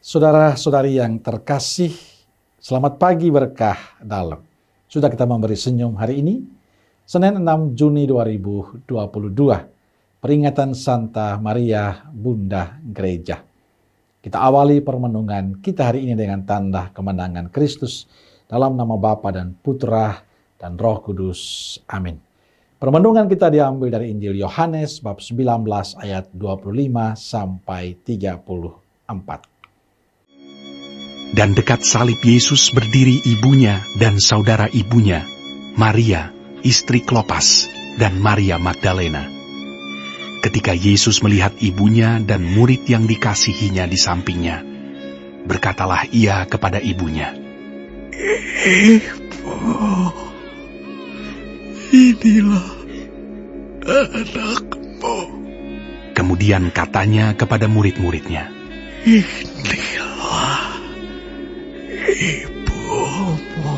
Saudara-saudari yang terkasih, selamat pagi berkah dalam. Sudah kita memberi senyum hari ini, Senin 6 Juni 2022, peringatan Santa Maria Bunda Gereja. Kita awali permenungan kita hari ini dengan tanda kemenangan Kristus dalam nama Bapa dan Putra dan Roh Kudus. Amin. Permenungan kita diambil dari Injil Yohanes bab 19 ayat 25 sampai 34. Dan dekat salib Yesus berdiri ibunya dan saudara ibunya, Maria, istri Klopas, dan Maria Magdalena. Ketika Yesus melihat ibunya dan murid yang dikasihinya di sampingnya, berkatalah ia kepada ibunya, "Ibu, inilah anakmu." Kemudian katanya kepada murid-muridnya, "Inilah ibumu."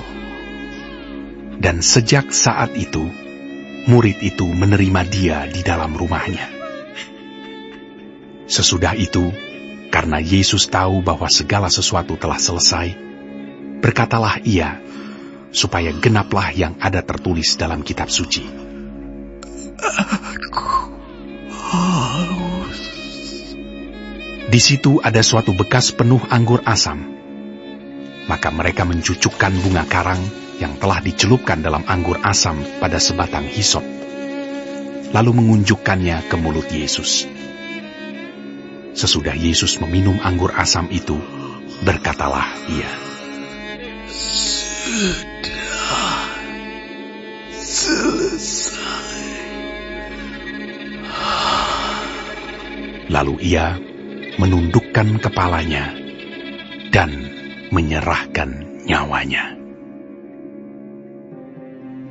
Dan sejak saat itu, murid itu menerima dia di dalam rumahnya. Sesudah itu, karena Yesus tahu bahwa segala sesuatu telah selesai, berkatalah ia, supaya genaplah yang ada tertulis dalam kitab suci. "Aku haus." Di situ ada suatu bekas penuh anggur asam. Maka mereka mencucukkan bunga karang yang telah dicelupkan dalam anggur asam pada sebatang hisop, lalu mengunjukkannya ke mulut Yesus. Sesudah Yesus meminum anggur asam itu, berkatalah ia, "Sudah selesai." Lalu ia menundukkan kepalanya dan menyerahkan nyawanya.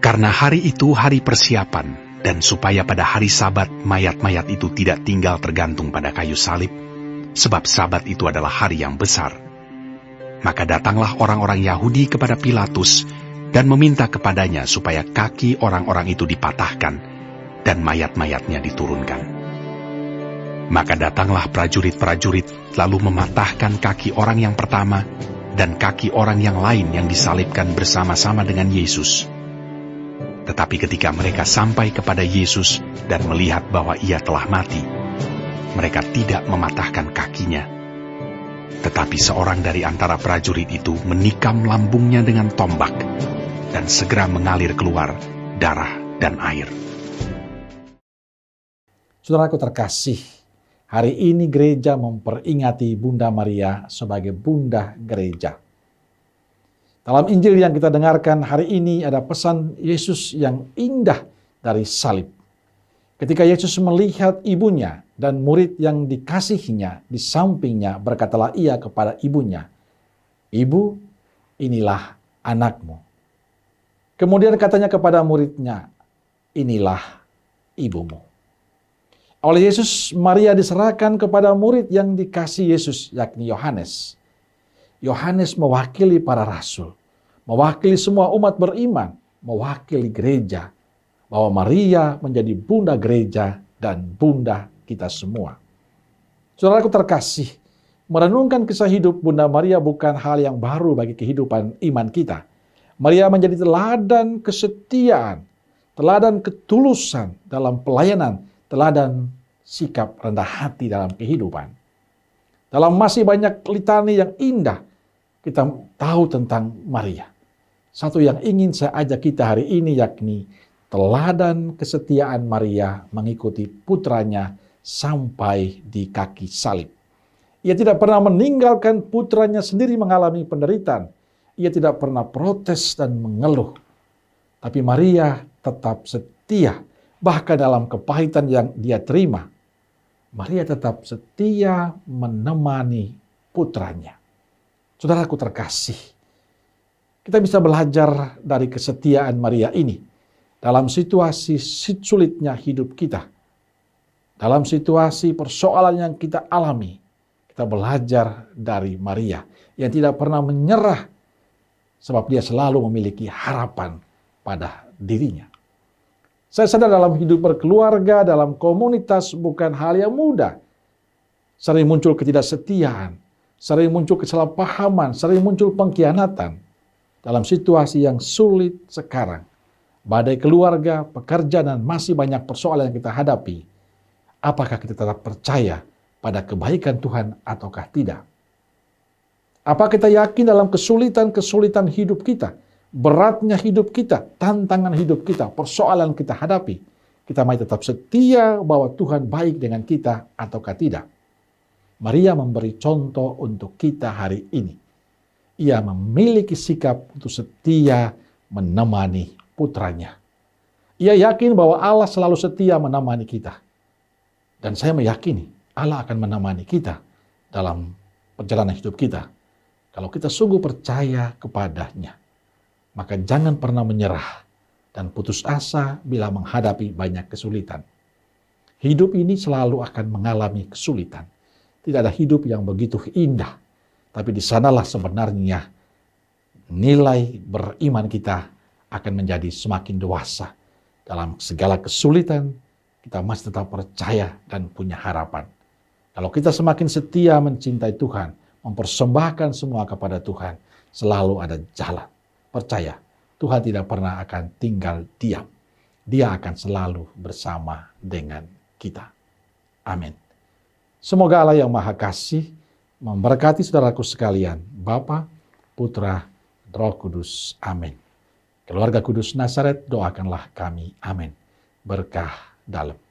Karena hari itu hari persiapan, dan supaya pada hari Sabat mayat-mayat itu tidak tinggal tergantung pada kayu salib, sebab Sabat itu adalah hari yang besar, maka datanglah orang-orang Yahudi kepada Pilatus dan meminta kepadanya supaya kaki orang-orang itu dipatahkan dan mayat-mayatnya diturunkan. Maka datanglah prajurit-prajurit lalu mematahkan kaki orang yang pertama dan kaki orang yang lain yang disalibkan bersama-sama dengan Yesus. Tetapi ketika mereka sampai kepada Yesus dan melihat bahwa ia telah mati, mereka tidak mematahkan kakinya. Tetapi seorang dari antara prajurit itu menikam lambungnya dengan tombak, dan segera mengalir keluar darah dan air. Saudaraku terkasih, hari ini gereja memperingati Bunda Maria sebagai Bunda Gereja. Dalam Injil yang kita dengarkan hari ini ada pesan Yesus yang indah dari salib. Ketika Yesus melihat ibunya dan murid yang dikasihinya di sampingnya, berkatalah ia kepada ibunya, "Ibu, inilah anakmu." Kemudian katanya kepada muridnya, "Inilah ibumu." Oleh Yesus, Maria diserahkan kepada murid yang dikasih Yesus, yakni Yohanes. Yohanes mewakili para rasul, mewakili semua umat beriman, mewakili gereja, bahwa Maria menjadi Bunda Gereja dan Bunda kita semua. Saudaraku terkasih, merenungkan kisah hidup Bunda Maria bukan hal yang baru bagi kehidupan iman kita. Maria menjadi teladan kesetiaan, teladan ketulusan dalam pelayanan, teladan sikap rendah hati dalam kehidupan. Dalam masih banyak litani yang indah, kita tahu tentang Maria. Satu yang ingin saya ajak kita hari ini yakni teladan kesetiaan Maria mengikuti putranya sampai di kaki salib. Ia tidak pernah meninggalkan putranya sendiri mengalami penderitaan. Ia tidak pernah protes dan mengeluh. Tapi Maria tetap setia. Bahkan dalam kepahitan yang dia terima, Maria tetap setia menemani putranya. Saudaraku terkasih, kita bisa belajar dari kesetiaan Maria ini dalam situasi sulitnya hidup kita. Dalam situasi persoalan yang kita alami, kita belajar dari Maria yang tidak pernah menyerah sebab dia selalu memiliki harapan pada dirinya. Saya sadar dalam hidup berkeluarga, dalam komunitas bukan hal yang mudah. Sering muncul ketidaksetiaan, sering muncul kesalahpahaman, sering muncul pengkhianatan dalam situasi yang sulit sekarang. Badai keluarga, pekerjaan, dan masih banyak persoalan yang kita hadapi. Apakah kita tetap percaya pada kebaikan Tuhan ataukah tidak? Apa kita yakin dalam kesulitan-kesulitan hidup kita, beratnya hidup kita, tantangan hidup kita, persoalan kita hadapi, kita masih tetap setia bahwa Tuhan baik dengan kita ataukah tidak? Maria memberi contoh untuk kita hari ini. Ia memiliki sikap untuk setia menemani putranya. Ia yakin bahwa Allah selalu setia menemani kita. Dan saya meyakini Allah akan menemani kita dalam perjalanan hidup kita. Kalau kita sungguh percaya kepadanya, maka jangan pernah menyerah dan putus asa bila menghadapi banyak kesulitan. Hidup ini selalu akan mengalami kesulitan. Tidak ada hidup yang begitu indah. Tapi di sanalah sebenarnya nilai beriman kita akan menjadi semakin dewasa. Dalam segala kesulitan, kita masih tetap percaya dan punya harapan. Kalau kita semakin setia mencintai Tuhan, mempersembahkan semua kepada Tuhan, selalu ada jalan. Percaya, Tuhan tidak pernah akan tinggal diam. Dia akan selalu bersama dengan kita. Amin. Semoga Allah yang Maha Kasih memberkati saudaraku sekalian, Bapa, Putra, Roh Kudus. Amin. Keluarga Kudus Nazaret, doakanlah kami. Amin. Berkah dalam.